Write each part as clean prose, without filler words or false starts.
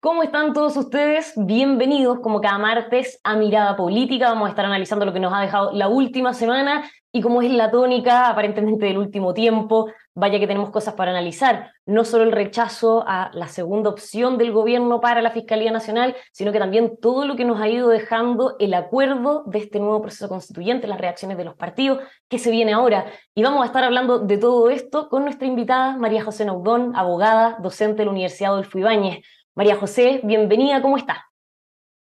¿Cómo están todos ustedes? Bienvenidos como cada martes a Mirada Política. Vamos a estar analizando lo que nos ha dejado la última semana y como es la tónica aparentemente del último tiempo, vaya que tenemos cosas para analizar. No solo el rechazo a la segunda opción del gobierno para la Fiscalía Nacional, sino que también todo lo que nos ha ido dejando el acuerdo de este nuevo proceso constituyente, las reacciones de los partidos que se viene ahora. Y vamos a estar hablando de todo esto con nuestra invitada María José Naudón, abogada, docente de la Universidad Adolfo Ibáñez. María José, bienvenida, ¿cómo está?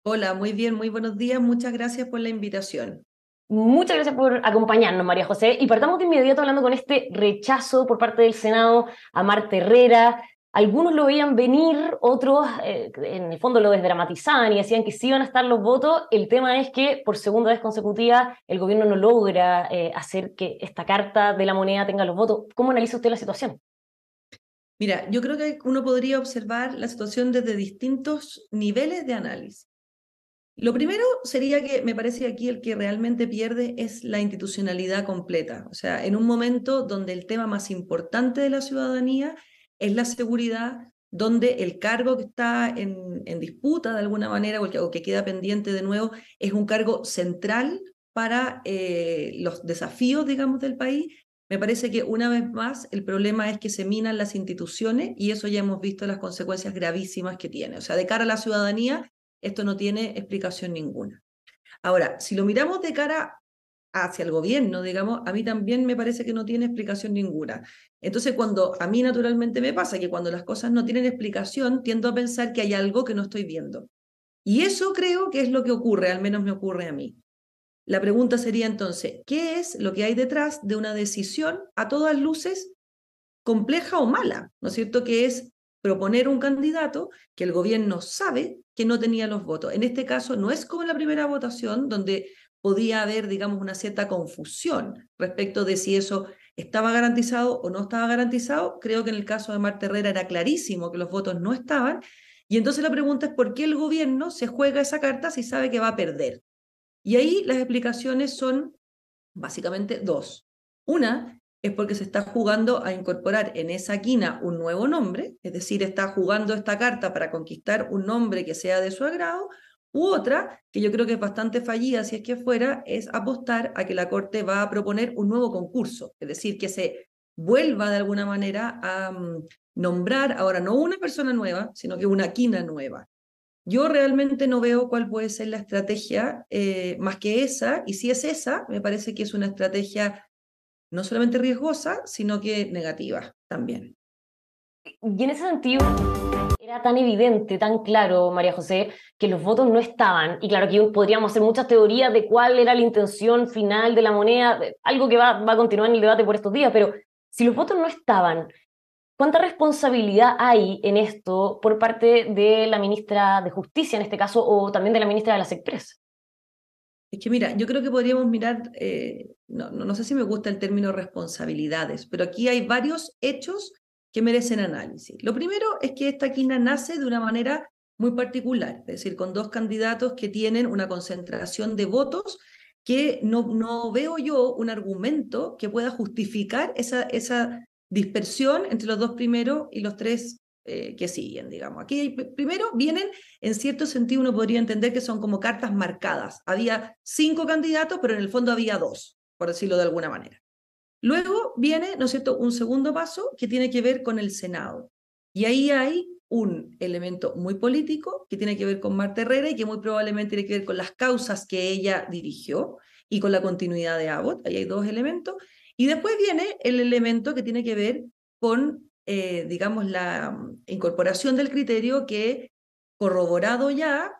Hola, muy bien, muy buenos días. Muchas gracias por la invitación. Muchas gracias por acompañarnos, María José. Y partamos de inmediato hablando con este rechazo por parte del Senado a Marta Herrera. Algunos lo veían venir, otros en el fondo lo desdramatizaban y decían que sí iban a estar los votos. El tema es que por segunda vez consecutiva el gobierno no logra hacer que esta carta de la moneda tenga los votos. ¿Cómo analiza usted la situación? Mira, yo creo que uno podría observar la situación desde distintos niveles de análisis. Lo primero sería que me parece que aquí el que realmente pierde es la institucionalidad completa. O sea, en un momento donde el tema más importante de la ciudadanía es la seguridad, donde el cargo que está en disputa de alguna manera o que queda pendiente de nuevo es un cargo central para los desafíos, digamos, del país. Me parece que una vez más el problema es que se minan las instituciones y eso ya hemos visto las consecuencias gravísimas que tiene. O sea, de cara a la ciudadanía esto no tiene explicación ninguna. Ahora, si lo miramos de cara hacia el gobierno, digamos, a mí también me parece que no tiene explicación ninguna. Entonces, cuando a mí naturalmente me pasa que cuando las cosas no tienen explicación, tiendo a pensar que hay algo que no estoy viendo. Y eso creo que es lo que ocurre, al menos me ocurre a mí. La pregunta sería entonces, ¿qué es lo que hay detrás de una decisión a todas luces compleja o mala? ¿No es cierto? Que es proponer un candidato que el gobierno sabe que no tenía los votos. En este caso no es como en la primera votación, donde podía haber, digamos, una cierta confusión respecto de si eso estaba garantizado o no estaba garantizado. Creo que en el caso de Marta Herrera era clarísimo que los votos no estaban. Y entonces la pregunta es por qué el gobierno se juega esa carta si sabe que va a perder. Y ahí las explicaciones son básicamente dos. Una es porque se está jugando a incorporar en esa quina un nuevo nombre, es decir, está jugando esta carta para conquistar un nombre que sea de su agrado, u otra, que yo creo que es bastante fallida si es que fuera, es apostar a que la Corte va a proponer un nuevo concurso, es decir, que se vuelva de alguna manera a nombrar ahora no una persona nueva, sino que una quina nueva. Yo realmente no veo cuál puede ser la estrategia más que esa, y si es esa, me parece que es una estrategia no solamente riesgosa, sino que negativa también. Y en ese sentido, era tan evidente, tan claro, María José, que los votos no estaban. Y claro, aquí podríamos hacer muchas teorías de cuál era la intención final de la moneda, algo que va a continuar en el debate por estos días, pero si los votos no estaban, ¿cuánta responsabilidad hay en esto por parte de la ministra de Justicia, en este caso, o también de la ministra de las Express? Es que mira, yo creo que podríamos mirar, no sé si me gusta el término responsabilidades, pero aquí hay varios hechos que merecen análisis. Lo primero es que esta quina nace de una manera muy particular, es decir, con dos candidatos que tienen una concentración de votos que no veo yo un argumento que pueda justificar esa dispersión entre los dos primeros y los tres que siguen, digamos. Aquí primero vienen en cierto sentido uno podría entender que son como cartas marcadas. Había 5 candidatos, pero en el fondo había 2, por decirlo de alguna manera. Luego viene, ¿no es cierto?, un segundo paso que tiene que ver con el Senado. Y ahí hay un elemento muy político que tiene que ver con Marta Herrera y que muy probablemente tiene que ver con las causas que ella dirigió y con la continuidad de Abbott. Ahí hay dos elementos. Y después viene el elemento que tiene que ver con, digamos, la incorporación del criterio que, corroborado ya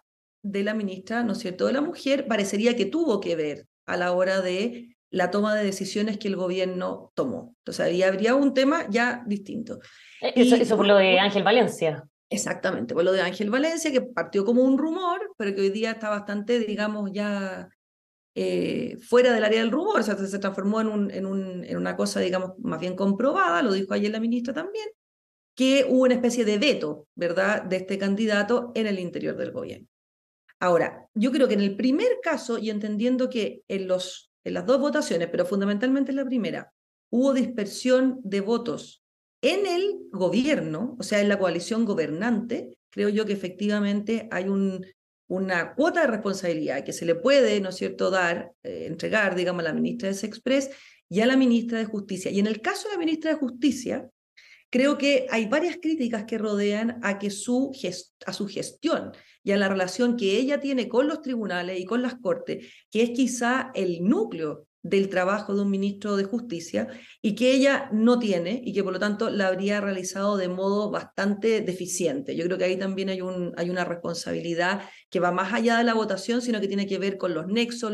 de la ministra, ¿no es cierto?, de la Mujer, parecería que tuvo que ver a la hora de la toma de decisiones que el gobierno tomó. Entonces, ahí habría un tema ya distinto. Eso Y por lo de Ángel Valencia. exactamente, por lo de Ángel Valencia, que partió como un rumor, pero que hoy día está bastante, digamos, ya fuera del área del rumor, o sea, se transformó en una cosa, digamos, más bien comprobada, lo dijo ayer la ministra también, que hubo una especie de veto, ¿verdad?, de este candidato en el interior del gobierno. Ahora, yo creo que en el primer caso, y entendiendo que en las dos votaciones, pero fundamentalmente en la primera, hubo dispersión de votos en el gobierno, o sea, en la coalición gobernante, creo yo que efectivamente hay una cuota de responsabilidad que se le puede, ¿no es cierto?, dar, entregar, digamos, a la ministra de Sexpress y a la ministra de Justicia. Y en el caso de la ministra de Justicia, creo que hay varias críticas que rodean a su gestión y a la relación que ella tiene con los tribunales y con las cortes, que es quizá el núcleo del trabajo de un ministro de Justicia y que ella no tiene y que por lo tanto la habría realizado de modo bastante deficiente. Yo creo que ahí también hay una responsabilidad que va más allá de la votación, sino que tiene que ver con los nexos,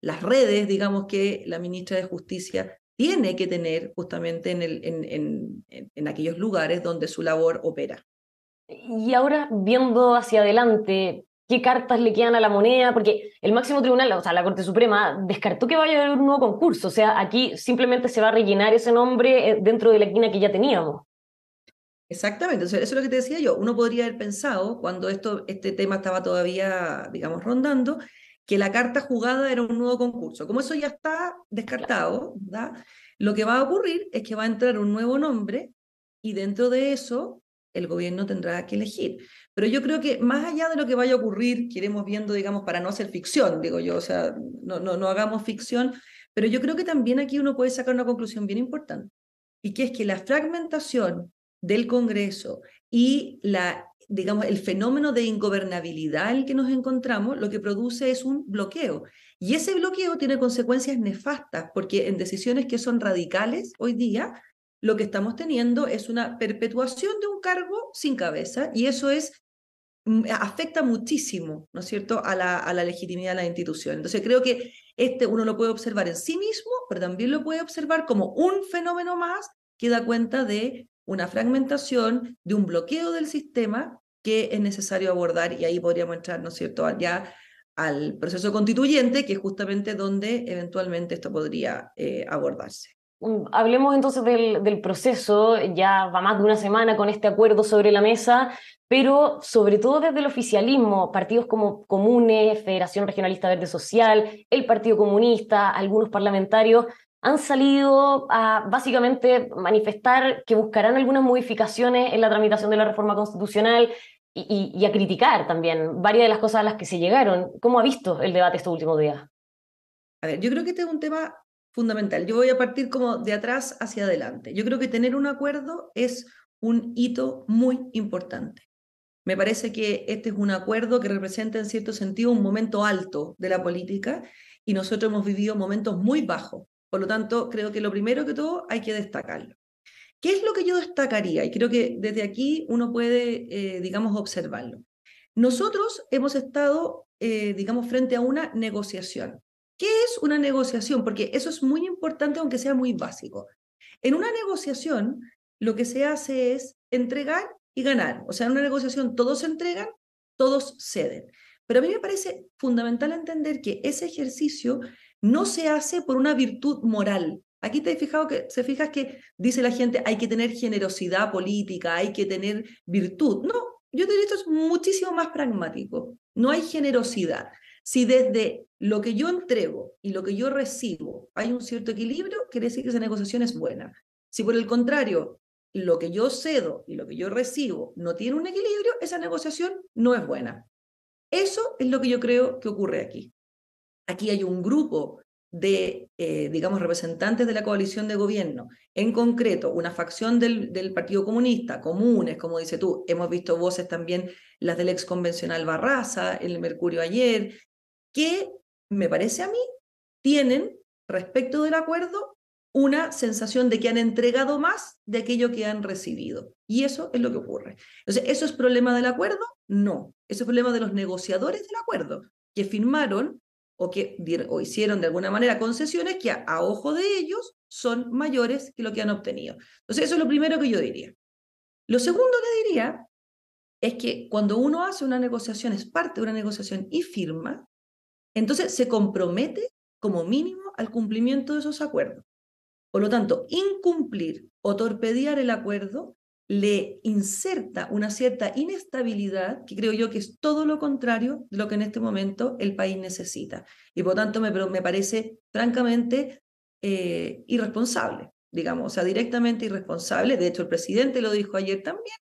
las redes, digamos, que la ministra de Justicia tiene que tener justamente en aquellos lugares donde su labor opera. Y ahora, viendo hacia adelante, ¿qué cartas le quedan a la moneda? Porque el máximo tribunal, o sea, la Corte Suprema, descartó que vaya a haber un nuevo concurso. O sea, aquí simplemente se va a rellenar ese nombre dentro de la quina que ya teníamos. Exactamente, entonces eso es lo que te decía yo. Uno podría haber pensado, cuando este tema estaba todavía, digamos, rondando, que la carta jugada era un nuevo concurso. Como eso ya está descartado, ¿verdad? Lo que va a ocurrir es que va a entrar un nuevo nombre y dentro de eso el gobierno tendrá que elegir. Pero yo creo que más allá de lo que vaya a ocurrir, que iremos viendo, digamos, para no hacer ficción, digo yo, o sea, no hagamos ficción, pero yo creo que también aquí uno puede sacar una conclusión bien importante, y que es que la fragmentación del Congreso y digamos, el fenómeno de ingobernabilidad en el que nos encontramos, lo que produce es un bloqueo. Y ese bloqueo tiene consecuencias nefastas, porque en decisiones que son radicales hoy día, lo que estamos teniendo es una perpetuación de un cargo sin cabeza, y eso afecta muchísimo, ¿no es cierto?, a la legitimidad de la institución. Entonces creo que uno lo puede observar en sí mismo, pero también lo puede observar como un fenómeno más que da cuenta de una fragmentación, de un bloqueo del sistema que es necesario abordar, y ahí podríamos entrar, ¿no es cierto?, ya al proceso constituyente, que es justamente donde eventualmente esto podría abordarse. Hablemos entonces del proceso, ya va más de una semana con este acuerdo sobre la mesa, pero sobre todo desde el oficialismo, partidos como Comunes, Federación Regionalista Verde Social, el Partido Comunista, algunos parlamentarios han salido a básicamente manifestar que buscarán algunas modificaciones en la tramitación de la reforma constitucional y a criticar también varias de las cosas a las que se llegaron. ¿Cómo ha visto el debate estos últimos días? A ver, yo creo que este es un tema fundamental. Yo voy a partir como de atrás hacia adelante. Yo creo que tener un acuerdo es un hito muy importante. Me parece que este es un acuerdo que representa en cierto sentido un momento alto de la política, y nosotros hemos vivido momentos muy bajos. Por lo tanto, creo que lo primero que todo hay que destacarlo. ¿Qué es lo que yo destacaría? Y creo que desde aquí uno puede, digamos, observarlo. Nosotros hemos estado, digamos, frente a una negociación. ¿Qué es una negociación? Porque eso es muy importante, aunque sea muy básico. En una negociación, lo que se hace es entregar y ganar. O sea, en una negociación todos se entregan, todos ceden. Pero a mí me parece fundamental entender que ese ejercicio no se hace por una virtud moral. Aquí se fijas que dice la gente hay que tener generosidad política, hay que tener virtud. No, yo te diría esto es muchísimo más pragmático. No hay generosidad. Si desde lo que yo entrego y lo que yo recibo hay un cierto equilibrio, quiere decir que esa negociación es buena. Si por el contrario, lo que yo cedo y lo que yo recibo no tiene un equilibrio, esa negociación no es buena. Eso es lo que yo creo que ocurre aquí. Aquí hay un grupo de, digamos, representantes de la coalición de gobierno, en concreto una facción del Partido Comunista, Comunes, como dices tú, hemos visto voces también, las del ex convencional Barraza, el Mercurio ayer, que me parece a mí, tienen respecto del acuerdo una sensación de que han entregado más de aquello que han recibido. Y eso es lo que ocurre. Entonces, ¿eso es problema del acuerdo? No. Eso es problema de los negociadores del acuerdo, que firmaron o hicieron de alguna manera concesiones que a ojo de ellos son mayores que lo que han obtenido. Entonces, eso es lo primero que yo diría. Lo segundo que diría es que cuando uno hace una negociación, es parte de una negociación y firma, entonces se compromete como mínimo al cumplimiento de esos acuerdos. Por lo tanto, incumplir o torpedear el acuerdo le inserta una cierta inestabilidad que creo yo que es todo lo contrario de lo que en este momento el país necesita. Y por lo tanto me parece francamente irresponsable, digamos, o sea, directamente irresponsable. De hecho, el presidente lo dijo ayer también.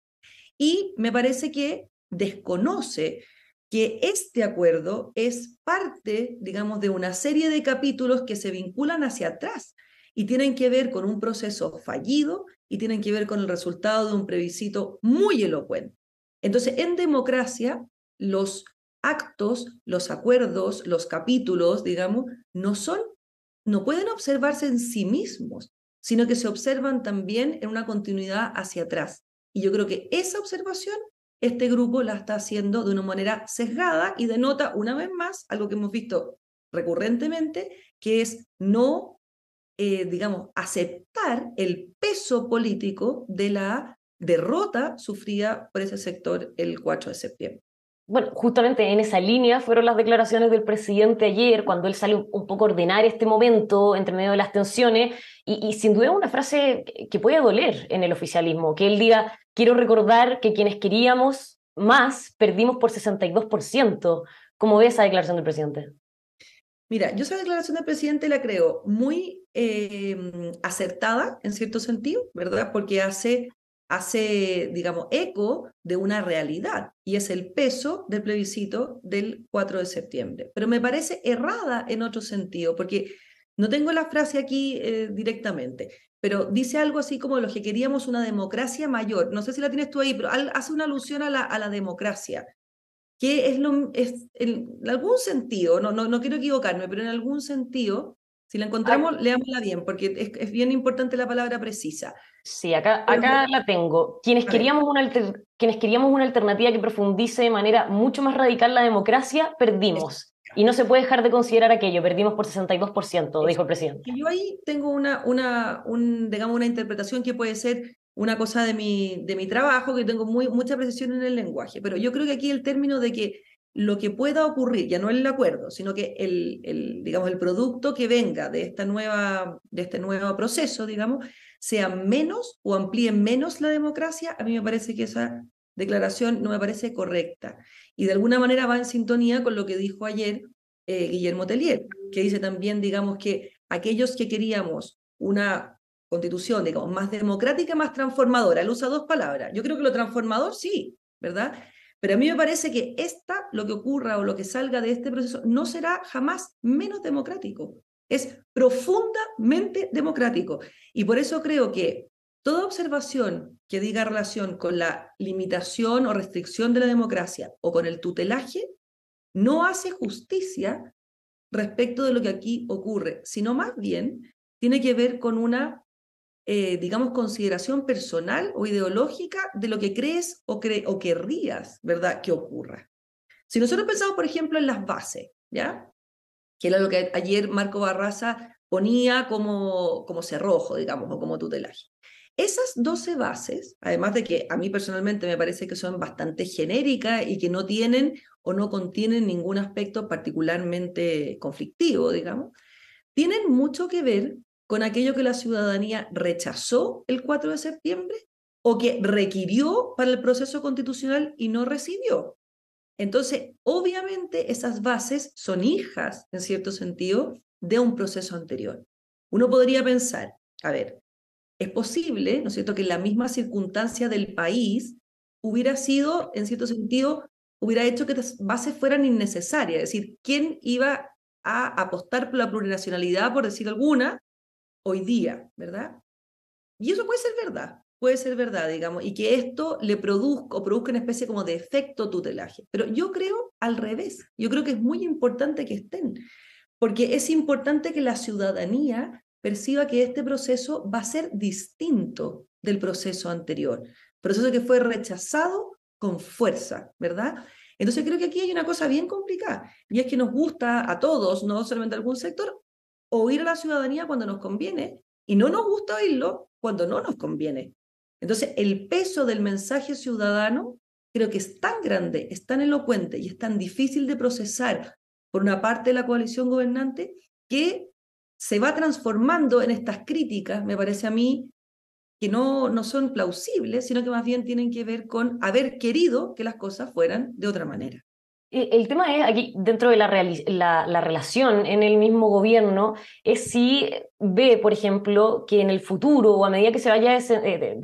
Y me parece que desconoce que este acuerdo es parte, digamos, de una serie de capítulos que se vinculan hacia atrás y tienen que ver con un proceso fallido y tienen que ver con el resultado de un plebiscito muy elocuente. Entonces, en democracia, los actos, los acuerdos, los capítulos, digamos, no pueden observarse en sí mismos, sino que se observan también en una continuidad hacia atrás. Y yo creo que esa observación, este grupo la está haciendo de una manera sesgada y denota una vez más algo que hemos visto recurrentemente, que es no, digamos, aceptar el peso político de la derrota sufrida por ese sector el 4 de septiembre. Bueno, justamente en esa línea fueron las declaraciones del presidente ayer, cuando él sale un poco a ordenar este momento entre medio de las tensiones, y sin duda una frase que puede doler en el oficialismo, que él diga, quiero recordar que quienes queríamos más, perdimos por 62%. ¿Cómo ve esa declaración del presidente? Mira, yo esa declaración del presidente la creo muy acertada en cierto sentido, ¿verdad? Porque hace, digamos, eco de una realidad y es el peso del plebiscito del 4 de septiembre. Pero me parece errada en otro sentido, porque no tengo la frase aquí directamente, pero dice algo así como los que queríamos una democracia mayor. No sé si la tienes tú ahí, pero hace una alusión a la democracia que en algún sentido, no quiero equivocarme, pero en algún sentido, si la encontramos, leámosla bien, porque es bien importante la palabra precisa. Sí, acá, Pero, acá la tengo. a ver, Quienes queríamos una alternativa que profundice de manera mucho más radical la democracia, es- perdimos. Y no se puede dejar de considerar aquello, perdimos por 62%, es- dijo el presidente. y yo ahí tengo digamos, una interpretación que puede ser una cosa de mi trabajo, que tengo mucha precisión en el lenguaje, pero yo creo que aquí el término de que lo que pueda ocurrir, ya no el acuerdo, sino que digamos, el producto que venga de este nuevo proceso, digamos, sea menos o amplíe menos la democracia, a mí me parece que esa declaración no me parece correcta. Y de alguna manera va en sintonía con lo que dijo ayer Guillermo Tellier, que dice también, digamos, que aquellos que queríamos una constitución, digamos, más democrática, más transformadora, él usa dos palabras. Yo creo que lo transformador sí, ¿verdad? Pero a mí me parece que lo que ocurra o lo que salga de este proceso, no será jamás menos democrático. Es profundamente democrático. Y por eso creo que toda observación que diga relación con la limitación o restricción de la democracia o con el tutelaje no hace justicia respecto de lo que aquí ocurre, sino más bien tiene que ver con una, digamos, consideración personal o ideológica de lo que crees o querrías, ¿verdad?, que ocurra. Si nosotros pensamos, por ejemplo, en las bases, ¿ya? Que era lo que ayer Marco Barraza ponía como cerrojo, digamos, o como tutelaje. Esas 12 bases, además de que a mí personalmente me parece que son bastante genéricas y que no tienen o no contienen ningún aspecto particularmente conflictivo, digamos, tienen mucho que ver con aquello que la ciudadanía rechazó el 4 de septiembre o que requirió para el proceso constitucional y no recibió. Entonces, obviamente esas bases son hijas, en cierto sentido, de un proceso anterior. Uno podría pensar, a ver, es posible, ¿no es cierto?, que en la misma circunstancia del país hubiera sido, en cierto sentido, hubiera hecho que las bases fueran innecesarias. Es decir, ¿quién iba a apostar por la plurinacionalidad, por decir alguna, hoy día, ¿verdad? Y eso puede ser verdad, digamos, y que esto le produzca una especie como de efecto tutelaje. Pero yo creo al revés, yo creo que es muy importante que estén, porque es importante que la ciudadanía perciba que este proceso va a ser distinto del proceso anterior, proceso que fue rechazado con fuerza, ¿verdad? Entonces creo que aquí hay una cosa bien complicada, y es que nos gusta a todos, no solamente a algún sector, oír a la ciudadanía cuando nos conviene, y no nos gusta oírlo cuando no nos conviene. Entonces, el peso del mensaje ciudadano creo que es tan grande, es tan elocuente y es tan difícil de procesar por una parte de la coalición gobernante que se va transformando en estas críticas, me parece a mí, que no son plausibles, sino que más bien tienen que ver con haber querido que las cosas fueran de otra manera. El tema es, aquí, dentro de la relación en el mismo gobierno, es si ve, por ejemplo, que en el futuro o a medida que se vaya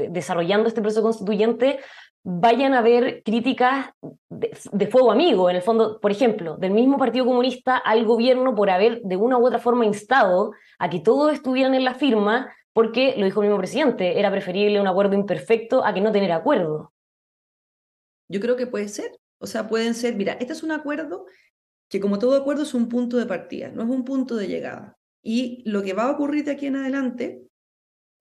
desarrollando este proceso constituyente, vayan a haber críticas de fuego amigo, en el fondo, por ejemplo, del mismo Partido Comunista al gobierno por haber de una u otra forma instado a que todos estuvieran en la firma, porque, lo dijo el mismo presidente, era preferible un acuerdo imperfecto a que no tener acuerdo. Yo creo que puede ser. O sea, pueden ser, mira, este es un acuerdo que como todo acuerdo es un punto de partida, no es un punto de llegada. Y lo que va a ocurrir de aquí en adelante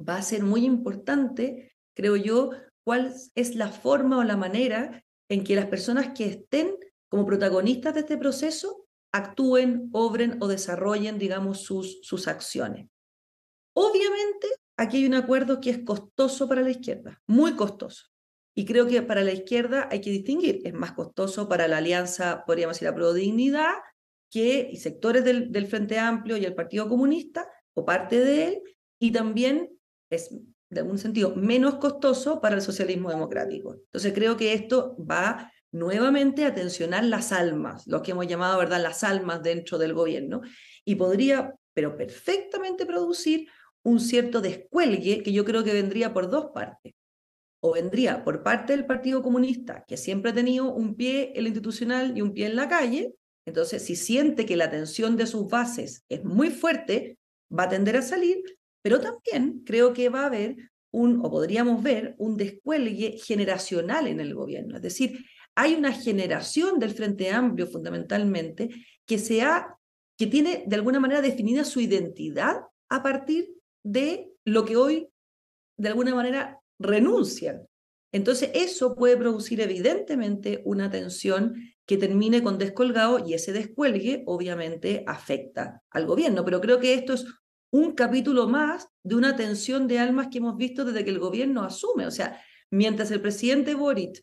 va a ser muy importante, creo yo, cuál es la forma o la manera en que las personas que estén como protagonistas de este proceso actúen, obren o desarrollen, digamos, sus acciones. Obviamente, aquí hay un acuerdo que es costoso para la izquierda, muy costoso. Y creo que para la izquierda hay que distinguir, es más costoso para la alianza, podríamos decir, la Prodignidad, que y sectores del Frente Amplio y el Partido Comunista, o parte de él, y también es, de algún sentido, menos costoso para el socialismo democrático. Entonces creo que esto va nuevamente a tensionar las almas, lo que hemos llamado, ¿verdad?, las almas dentro del gobierno, y podría, pero perfectamente producir un cierto descuelgue que yo creo que vendría por dos partes. O vendría por parte del Partido Comunista, que siempre ha tenido un pie en lo institucional y un pie en la calle. Entonces, si siente que la tensión de sus bases es muy fuerte, va a tender a salir, pero también creo que va a haber o podríamos ver, un descuelgue generacional en el gobierno. Es decir, hay una generación del Frente Amplio, fundamentalmente, que tiene de alguna manera definida su identidad a partir de lo que hoy de alguna manera renuncian. Entonces eso puede producir evidentemente una tensión que termine con descolgado y ese descuelgue obviamente afecta al gobierno. Pero creo que esto es un capítulo más de una tensión de almas que hemos visto desde que el gobierno asume. O sea, mientras el presidente Boric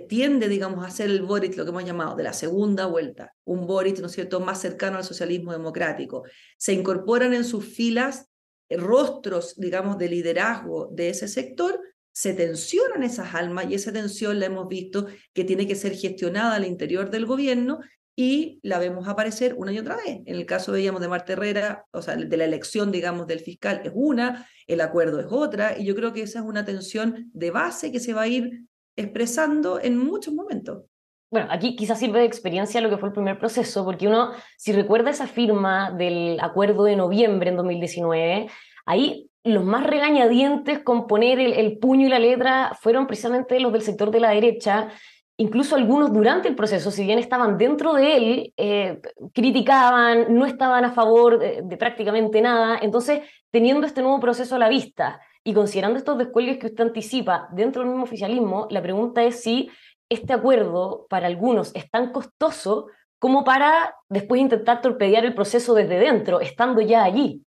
tiende, digamos, a ser el Boric, lo que hemos llamado, de la segunda vuelta, un Boric, ¿no es cierto?, más cercano al socialismo democrático, se incorporan en sus filas rostros, digamos, de liderazgo de ese sector, se tensionan esas almas y esa tensión la hemos visto que tiene que ser gestionada al interior del gobierno y la vemos aparecer una y otra vez. En el caso, veíamos, de Marta Herrera, o sea, de la elección, digamos, del fiscal es una, el acuerdo es otra, y yo creo que esa es una tensión de base que se va a ir expresando en muchos momentos. Bueno, aquí quizás sirve de experiencia lo que fue el primer proceso, porque uno, si recuerda esa firma del acuerdo de noviembre en 2019, ahí los más regañadientes con poner el puño y la letra fueron precisamente los del sector de la derecha, incluso algunos durante el proceso, si bien estaban dentro de él, criticaban, no estaban a favor de prácticamente nada. Entonces, teniendo este nuevo proceso a la vista y considerando estos descuelgues que usted anticipa dentro del mismo oficialismo, la pregunta es si este acuerdo para algunos es tan costoso como para después intentar torpedear el proceso desde dentro, estando ya allí.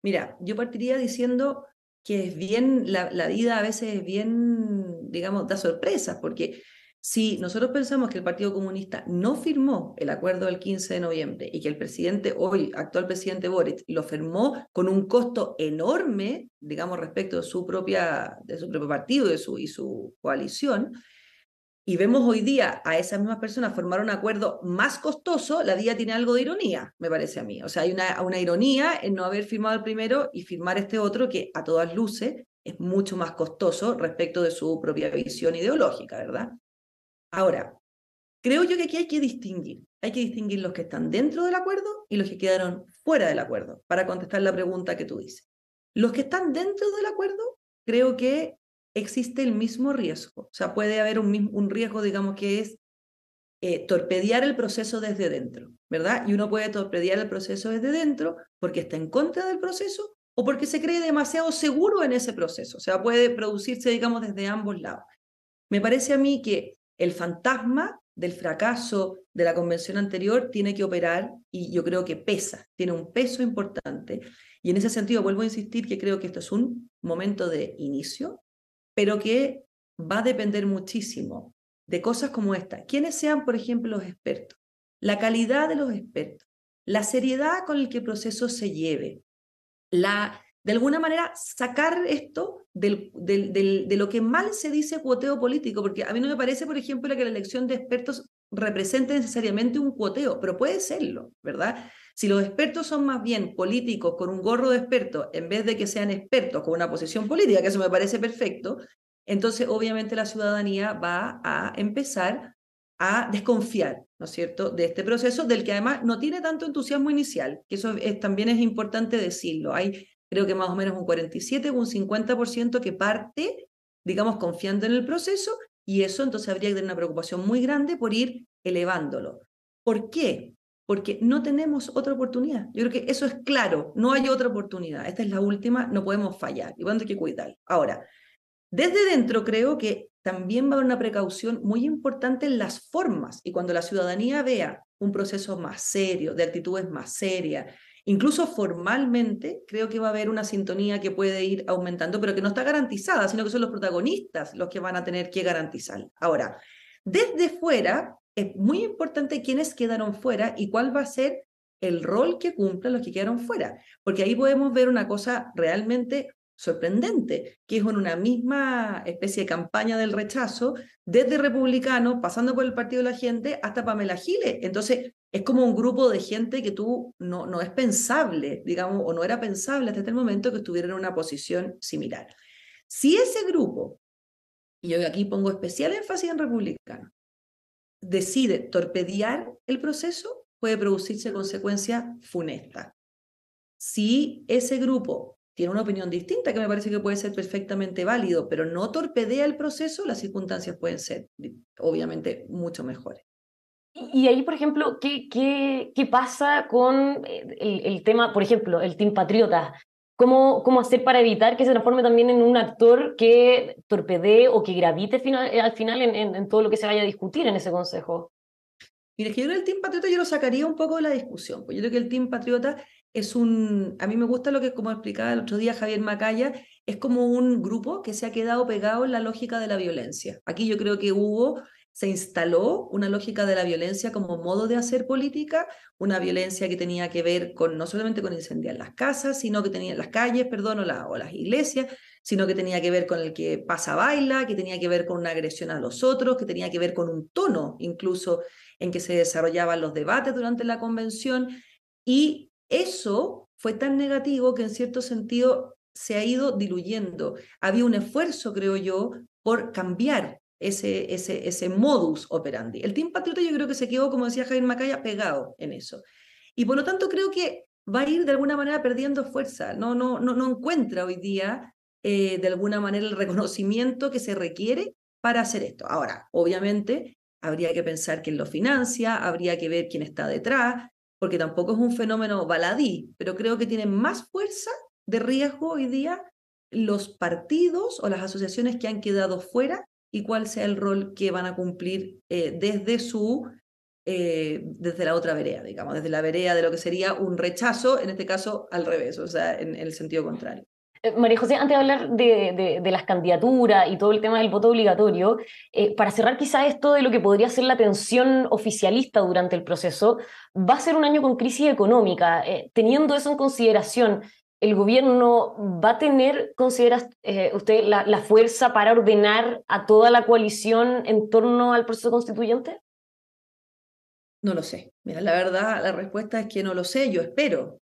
Mira, yo partiría diciendo que es bien, la vida a veces es bien, digamos, da sorpresas, porque si nosotros pensamos que el Partido Comunista no firmó el acuerdo del 15 de noviembre y que el presidente, hoy actual presidente Boric, lo firmó con un costo enorme, digamos, respecto de su propio partido y su coalición, y vemos hoy día a esas mismas personas formar un acuerdo más costoso, la vida tiene algo de ironía, me parece a mí. O sea, hay una ironía en no haber firmado el primero y firmar este otro que a todas luces es mucho más costoso respecto de su propia visión ideológica, ¿verdad? Ahora, creo yo que aquí hay que distinguir. Hay que distinguir los que están dentro del acuerdo y los que quedaron fuera del acuerdo, para contestar la pregunta que tú dices. Los que están dentro del acuerdo, creo que existe el mismo riesgo. O sea, puede haber un riesgo, digamos, que es torpedear el proceso desde dentro, ¿verdad? Y uno puede torpedear el proceso desde dentro porque está en contra del proceso o porque se cree demasiado seguro en ese proceso. O sea, puede producirse, digamos, desde ambos lados. Me parece a mí que el fantasma del fracaso de la convención anterior tiene que operar y yo creo que pesa, tiene un peso importante. Y en ese sentido vuelvo a insistir que creo que esto es un momento de inicio, pero que va a depender muchísimo de cosas como esta. ¿Quiénes sean, por ejemplo, los expertos? La calidad de los expertos, la seriedad con el que el proceso se lleve, de alguna manera sacar esto de lo que mal se dice cuoteo político, porque a mí no me parece, por ejemplo, que la elección de expertos represente necesariamente un cuoteo, pero puede serlo, ¿verdad? Si los expertos son más bien políticos con un gorro de expertos, en vez de que sean expertos con una posición política, que eso me parece perfecto, entonces obviamente la ciudadanía va a empezar a desconfiar, ¿no es cierto?, de este proceso, del que además no tiene tanto entusiasmo inicial, que eso también es importante decirlo. Hay, creo que más o menos un 47 o un 50% que parte, digamos, confiando en el proceso, y eso entonces habría que tener una preocupación muy grande por ir elevándolo. ¿Por qué? Porque no tenemos otra oportunidad. Yo creo que eso es claro, no hay otra oportunidad. Esta es la última, no podemos fallar, y cuando hay que cuidar. Ahora, desde dentro creo que también va a haber una precaución muy importante en las formas, y cuando la ciudadanía vea un proceso más serio, de actitudes más serias, incluso formalmente, creo que va a haber una sintonía que puede ir aumentando, pero que no está garantizada, sino que son los protagonistas los que van a tener que garantizar. Ahora, desde fuera, es muy importante quiénes quedaron fuera y cuál va a ser el rol que cumplen los que quedaron fuera, porque ahí podemos ver una cosa realmente sorprendente, que es en una misma especie de campaña del rechazo, desde republicanos, pasando por el Partido de la Gente, hasta Pamela Giles. Entonces, es como un grupo de gente que tú no es pensable, digamos, o no era pensable hasta este momento que estuviera en una posición similar. Si ese grupo, y yo aquí pongo especial énfasis en republicanos, decide torpedear el proceso, puede producirse consecuencias funestas. Si ese grupo tiene una opinión distinta, que me parece que puede ser perfectamente válido, pero no torpedea el proceso, las circunstancias pueden ser, obviamente, mucho mejores. Y ahí, por ejemplo, ¿qué pasa con el tema, por ejemplo, el Team Patriota? ¿Cómo hacer para evitar que se transforme también en un actor que torpedee o que gravite al final en todo lo que se vaya a discutir en ese consejo? Mira, es que yo creo que el Team Patriota yo lo sacaría un poco de la discusión, pues yo creo que el Team Patriota es un, a mí me gusta lo que, como explicaba el otro día Javier Macaya, es como un grupo que se ha quedado pegado en la lógica de la violencia. Aquí yo creo que se instaló una lógica de la violencia como modo de hacer política, una violencia que tenía que ver con no solamente con incendiar las casas, sino que tenía las calles, perdón, o las iglesias, sino que tenía que ver con el que pasa baila, que tenía que ver con una agresión a los otros, que tenía que ver con un tono incluso en que se desarrollaban los debates durante la convención, y eso fue tan negativo que en cierto sentido se ha ido diluyendo. Había un esfuerzo, creo yo, por cambiar ese modus operandi. El Team Patriota yo creo que se quedó, como decía Javier Macaya, pegado en eso. Y por lo tanto creo que va a ir de alguna manera perdiendo fuerza. No encuentra hoy día de alguna manera el reconocimiento que se requiere para hacer esto. Ahora, obviamente, habría que pensar quién lo financia, habría que ver quién está detrás, porque tampoco es un fenómeno baladí, pero creo que tienen más fuerza de riesgo hoy día los partidos o las asociaciones que han quedado fuera y cuál sea el rol que van a cumplir desde la otra vereda, digamos, desde la vereda de lo que sería un rechazo, en este caso al revés, o sea, en el sentido contrario. María José, antes de hablar de las candidaturas y todo el tema del voto obligatorio, para cerrar quizá esto de lo que podría ser la tensión oficialista durante el proceso, va a ser un año con crisis económica. Teniendo eso en consideración, ¿el gobierno va a tener, considera usted, la fuerza para ordenar a toda la coalición en torno al proceso constituyente? No lo sé. Mira, la verdad, la respuesta es que no lo sé. Yo espero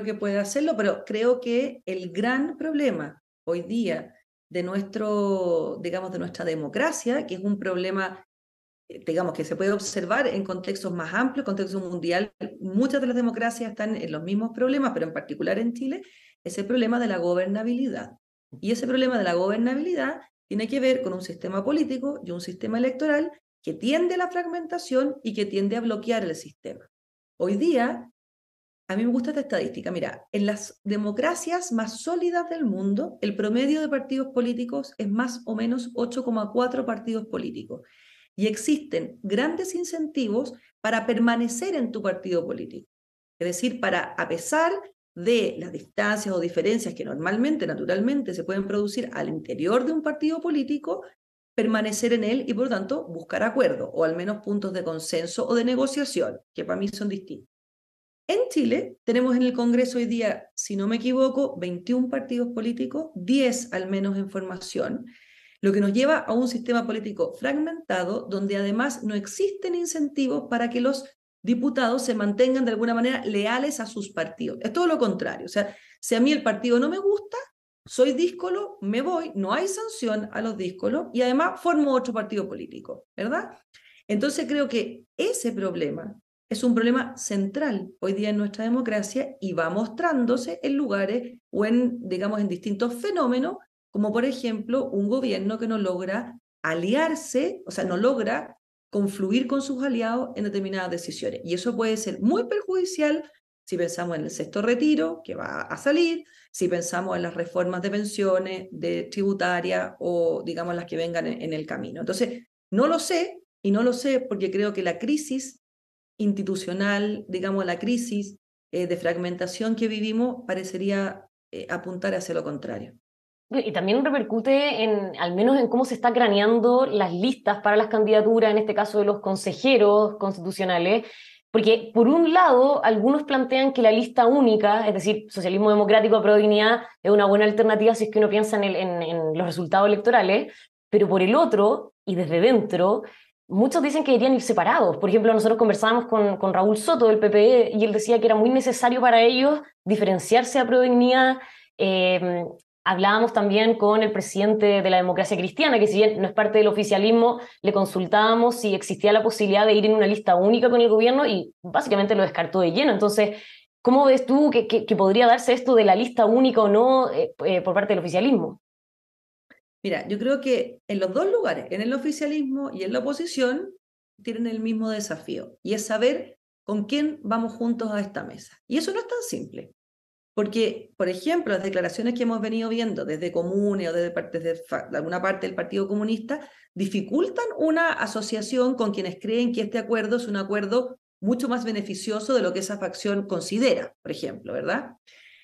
que pueda hacerlo, pero creo que el gran problema hoy día de digamos, de nuestra democracia, que es un problema, digamos, que se puede observar en contextos más amplios, contexto mundial, muchas de las democracias están en los mismos problemas, pero en particular en Chile, es el problema de la gobernabilidad. Y ese problema de la gobernabilidad tiene que ver con un sistema político y un sistema electoral que tiende a la fragmentación y que tiende a bloquear el sistema. Hoy día, a mí me gusta esta estadística. Mira, en las democracias más sólidas del mundo, el promedio de partidos políticos es más o menos 8,4 partidos políticos. Y existen grandes incentivos para permanecer en tu partido político. Es decir, a pesar de las distancias o diferencias que normalmente, naturalmente, se pueden producir al interior de un partido político, permanecer en él y, por lo tanto, buscar acuerdos o al menos puntos de consenso o de negociación, que para mí son distintos. En Chile tenemos en el Congreso hoy día, si no me equivoco, 21 partidos políticos, 10 al menos en formación, lo que nos lleva a un sistema político fragmentado donde además no existen incentivos para que los diputados se mantengan de alguna manera leales a sus partidos. Es todo lo contrario. O sea, si a mí el partido no me gusta, soy díscolo, me voy, no hay sanción a los díscolos y además formo otro partido político, ¿verdad? Entonces creo que ese problema es un problema central hoy día en nuestra democracia y va mostrándose en lugares o en, digamos, en distintos fenómenos, como por ejemplo un gobierno que no logra aliarse, o sea, no logra confluir con sus aliados en determinadas decisiones. Y eso puede ser muy perjudicial si pensamos en el sexto retiro, que va a salir, si pensamos en las reformas de pensiones, de tributaria o, digamos, las que vengan en el camino. Entonces, no lo sé, y no lo sé porque creo que la crisis institucional, digamos, la crisis de fragmentación que vivimos parecería apuntar hacia lo contrario. Y también repercute en, al menos en cómo se está craneando las listas para las candidaturas, en este caso de los consejeros constitucionales, porque por un lado algunos plantean que la lista única, es decir, socialismo democrático a pro dignidad, es una buena alternativa si es que uno piensa en los resultados electorales, pero por el otro, y desde dentro, muchos dicen que deberían ir separados. Por ejemplo, nosotros conversábamos con Raúl Soto del PPE y él decía que era muy necesario para ellos diferenciarse a pro dignidad. eh, Hablábamos también con el presidente de la Democracia Cristiana, que si bien no es parte del oficialismo, le consultábamos si existía la posibilidad de ir en una lista única con el gobierno y básicamente lo descartó de lleno. Entonces, ¿cómo ves tú que podría darse esto de la lista única o no por parte del oficialismo? Mira, yo creo que en los dos lugares, en el oficialismo y en la oposición, tienen el mismo desafío, y es saber con quién vamos juntos a esta mesa. Y eso no es tan simple. Porque, por ejemplo, las declaraciones que hemos venido viendo desde Comune o de alguna parte del Partido Comunista dificultan una asociación con quienes creen que este acuerdo es un acuerdo mucho más beneficioso de lo que esa facción considera, por ejemplo, ¿verdad?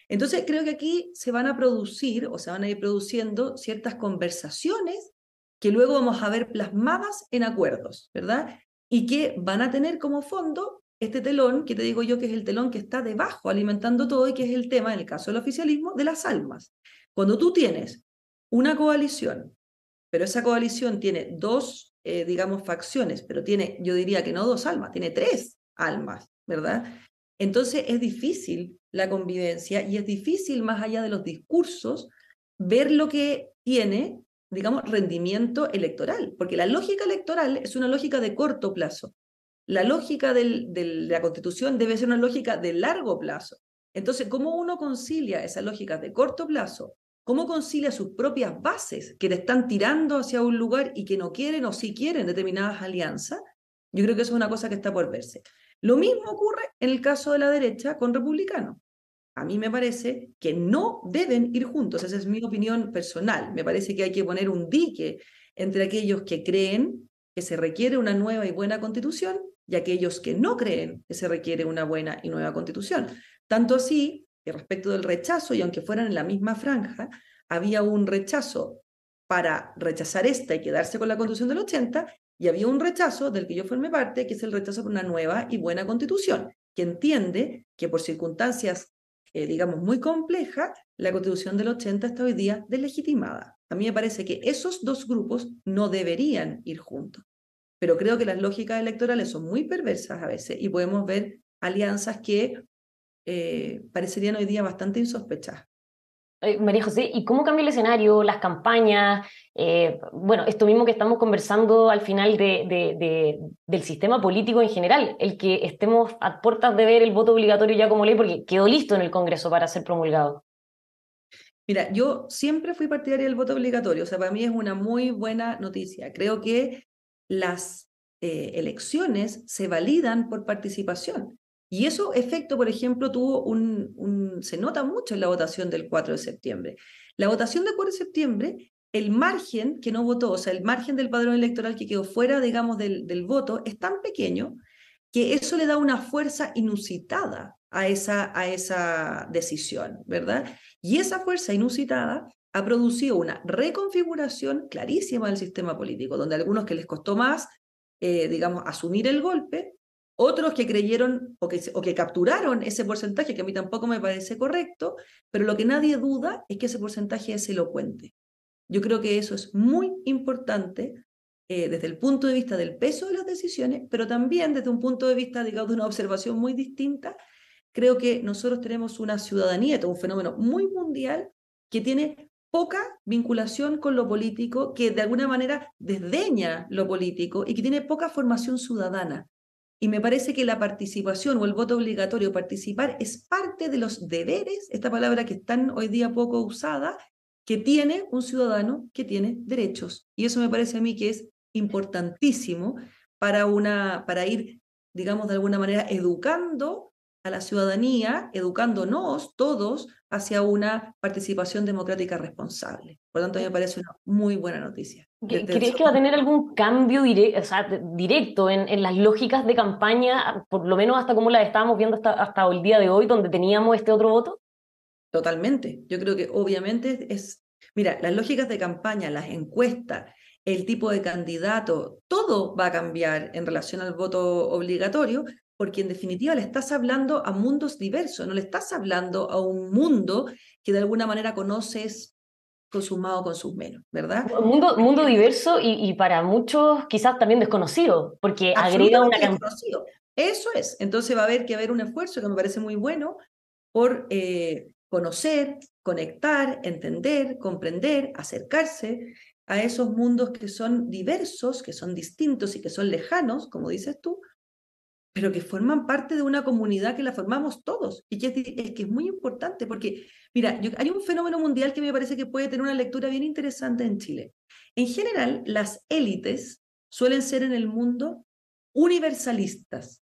Entonces, creo que aquí se van a producir o se van a ir produciendo ciertas conversaciones que luego vamos a ver plasmadas en acuerdos, ¿verdad? Y que van a tener como fondo este telón, que te digo yo que es el telón que está debajo alimentando todo y que es el tema, en el caso del oficialismo, de las almas. Cuando tú tienes una coalición, pero esa coalición tiene dos, digamos, facciones, pero tiene, yo diría que no dos almas, tiene tres almas, ¿verdad? Entonces es difícil la convivencia y es difícil, más allá de los discursos, ver lo que tiene, digamos, rendimiento electoral, porque la lógica electoral es una lógica de corto plazo. La lógica de la Constitución debe ser una lógica de largo plazo. Entonces, ¿cómo uno concilia esa lógica de corto plazo? ¿Cómo concilia sus propias bases que le están tirando hacia un lugar y que no quieren o sí quieren determinadas alianzas? Yo creo que eso es una cosa que está por verse. Lo mismo ocurre en el caso de la derecha con republicanos. A mí me parece que no deben ir juntos, esa es mi opinión personal. Me parece que hay que poner un dique entre aquellos que creen que se requiere una nueva y buena constitución y aquellos que no creen que se requiere una buena y nueva constitución. Tanto así que respecto del rechazo, y aunque fueran en la misma franja, había un rechazo para rechazar esta y quedarse con la constitución del 80, y había un rechazo del que yo formé parte, que es el rechazo por una nueva y buena constitución, que entiende que por circunstancias digamos, muy compleja, la Constitución del 80 está hoy día deslegitimada. A mí me parece que esos dos grupos no deberían ir juntos, pero creo que las lógicas electorales son muy perversas a veces y podemos ver alianzas que parecerían hoy día bastante insospechadas. María José, ¿y cómo cambia el escenario, las campañas? Bueno, esto mismo que estamos conversando al final del sistema político en general, el que estemos a puertas de ver el voto obligatorio ya como ley, porque quedó listo en el Congreso para ser promulgado. Mira, yo siempre fui partidaria del voto obligatorio, o sea, para mí es una muy buena noticia. Creo que las elecciones se validan por participación. Y eso efecto, por ejemplo, se nota mucho en la votación del 4 de septiembre. La votación del 4 de septiembre, el margen que no votó, o sea, el margen del padrón electoral que quedó fuera, digamos, del voto, es tan pequeño que eso le da una fuerza inusitada a esa decisión, ¿verdad? Y esa fuerza inusitada ha producido una reconfiguración clarísima del sistema político, donde a algunos que les costó más, digamos, asumir el golpe, otros que creyeron o que capturaron ese porcentaje, que a mí tampoco me parece correcto, pero lo que nadie duda es que ese porcentaje es elocuente. Yo creo que eso es muy importante desde el punto de vista del peso de las decisiones, pero también desde un punto de vista, digamos, de una observación muy distinta. Creo que nosotros tenemos una ciudadanía, todo un fenómeno muy mundial, que tiene poca vinculación con lo político, que de alguna manera desdeña lo político y que tiene poca formación ciudadana. Y me parece que la participación o el voto obligatorio, participar, es parte de los deberes, esta palabra que es tan hoy día poco usada, que tiene un ciudadano que tiene derechos. Y eso me parece a mí que es importantísimo para ir, digamos, de alguna manera educando a la ciudadanía, educándonos todos hacia una participación democrática responsable. Por lo tanto, me parece una muy buena noticia. ¿Crees que va a tener algún cambio o sea, directo en las lógicas de campaña, por lo menos hasta como la estábamos viendo hasta el día de hoy, donde teníamos este otro voto? Totalmente. Yo creo que obviamente mira, las lógicas de campaña, las encuestas, el tipo de candidato, todo va a cambiar en relación al voto obligatorio, porque en definitiva le estás hablando a mundos diversos, no le estás hablando a un mundo que de alguna manera conoces con sus más o con sus menos, ¿verdad? Mundo diverso y para muchos quizás también desconocido, porque agrega una Absolutamente cantidad. desconocido. Eso es. Entonces va a haber que haber un esfuerzo que me parece muy bueno por conocer, conectar, entender, comprender, acercarse a esos mundos que son diversos, que son distintos y que son lejanos, como dices tú, pero que forman parte de una comunidad que la formamos todos y que es muy importante porque, mira, hay un fenómeno mundial que me parece que puede tener una lectura bien interesante en Chile. En general, las élites suelen ser en el mundo universalistas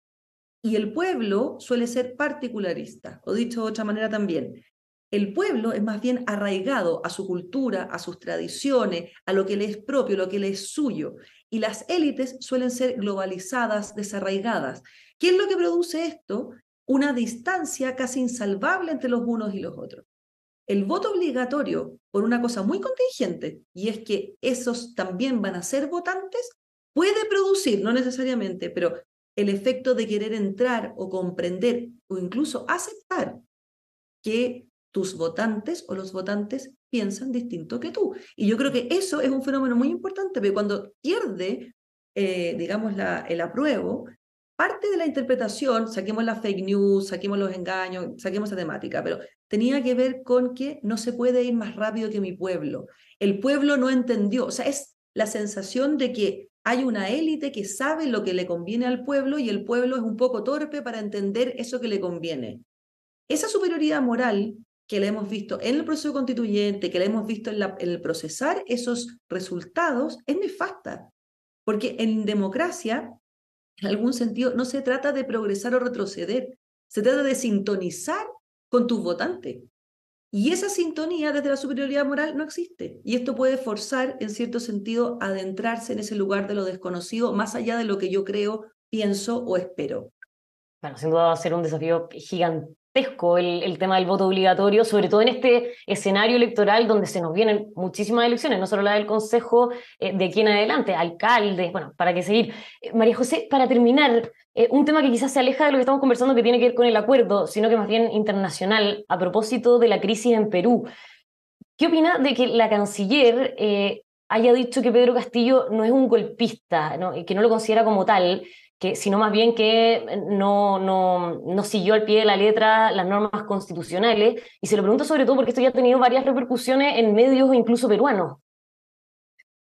y el pueblo suele ser particularista, o dicho de otra manera también. El pueblo es más bien arraigado a su cultura, a sus tradiciones, a lo que le es propio, lo que le es suyo. Y las élites suelen ser globalizadas, desarraigadas. ¿Qué es lo que produce esto? Una distancia casi insalvable entre los unos y los otros. El voto obligatorio, por una cosa muy contingente, y es que esos también van a ser votantes, puede producir, no necesariamente, pero el efecto de querer entrar o comprender o incluso aceptar que tus votantes o los votantes piensan distinto que tú. Y yo creo que eso es un fenómeno muy importante, porque cuando pierde, digamos, el apruebo, parte de la interpretación, saquemos la fake news, saquemos los engaños, saquemos esa temática, pero tenía que ver con que no se puede ir más rápido que mi pueblo. El pueblo no entendió, o sea, es la sensación de que hay una élite que sabe lo que le conviene al pueblo y el pueblo es un poco torpe para entender eso que le conviene. Esa superioridad moral que la hemos visto en el proceso constituyente, que la hemos visto en el procesar esos resultados, es nefasta. Porque en democracia, en algún sentido, no se trata de progresar o retroceder, se trata de sintonizar con tus votantes. Y esa sintonía desde la superioridad moral no existe. Y esto puede forzar, en cierto sentido, a adentrarse en ese lugar de lo desconocido, más allá de lo que yo creo, pienso o espero. Bueno, sin duda va a ser un desafío gigantesco el tema del voto obligatorio, sobre todo en este escenario electoral donde se nos vienen muchísimas elecciones, no solo la del Consejo de aquí en adelante, alcaldes, bueno, para qué seguir. María José, para terminar, un tema que quizás se aleja de lo que estamos conversando que tiene que ver con el acuerdo, sino que más bien internacional, a propósito de la crisis en Perú. ¿Qué opina de que la canciller haya dicho que Pedro Castillo no es un golpista, ¿no? Y que no lo considera como tal, que, sino más bien que no siguió al pie de la letra las normas constitucionales? Y se lo pregunto sobre todo porque esto ya ha tenido varias repercusiones en medios incluso peruanos.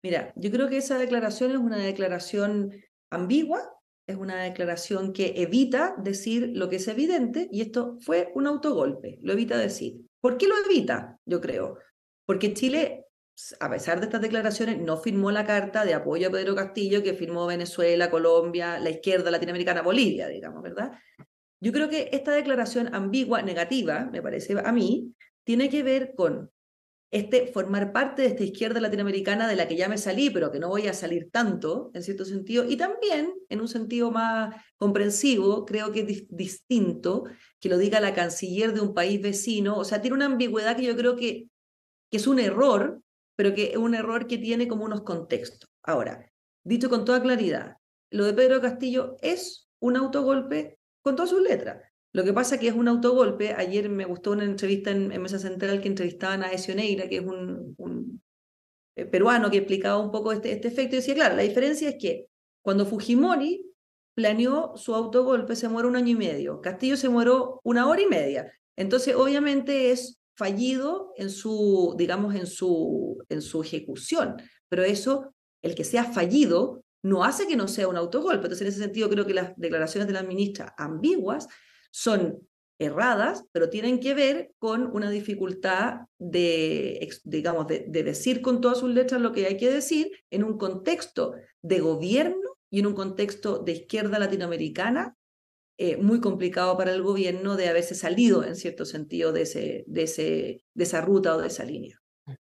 Mira, yo creo que esa declaración es una declaración ambigua, es una declaración que evita decir lo que es evidente, y esto fue un autogolpe, lo evita decir. ¿Por qué lo evita? Yo creo. Porque Chile, a pesar de estas declaraciones, no firmó la carta de apoyo a Pedro Castillo que firmó Venezuela, Colombia, la izquierda latinoamericana, Bolivia, digamos, ¿verdad? Yo creo que esta declaración ambigua, negativa, me parece a mí, tiene que ver con formar parte de esta izquierda latinoamericana de la que ya me salí, pero que no voy a salir tanto, en cierto sentido, y también, en un sentido más comprensivo, creo que es distinto que lo diga la canciller de un país vecino, o sea, tiene una ambigüedad que yo creo que es un error, pero que es un error que tiene como unos contextos. Ahora, dicho con toda claridad, lo de Pedro Castillo es un autogolpe con todas sus letras. Lo que pasa es que es un autogolpe. Ayer me gustó una entrevista en Mesa Central que entrevistaban a Ezio Neira, que es un peruano que explicaba un poco este efecto, y decía, claro, la diferencia es que cuando Fujimori planeó su autogolpe se demoró un año y medio, Castillo se demoró una hora y media. Entonces, obviamente es fallido en su, digamos, en su ejecución, pero eso, el que sea fallido, no hace que no sea un autogolpe. Entonces, en ese sentido, creo que las declaraciones de la ministra ambiguas son erradas, pero tienen que ver con una dificultad digamos, de decir con todas sus letras lo que hay que decir en un contexto de gobierno y en un contexto de izquierda latinoamericana muy complicado para el gobierno de haberse salido, en cierto sentido, de esa ruta o de esa línea.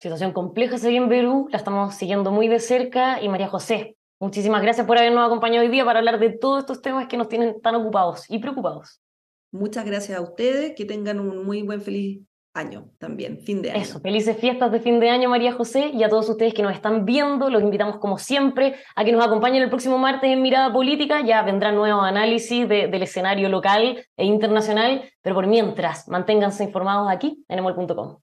Situación compleja se vive en Perú, la estamos siguiendo muy de cerca. Y María José, muchísimas gracias por habernos acompañado hoy día para hablar de todos estos temas que nos tienen tan ocupados y preocupados. Muchas gracias a ustedes, que tengan un muy buen feliz año también, fin de Eso, año. felices fiestas de fin de año, María José, y a todos ustedes que nos están viendo, los invitamos como siempre a que nos acompañen el próximo martes en Mirada Política. Ya vendrán nuevos análisis del escenario local e internacional, pero por mientras, manténganse informados aquí en emol.com.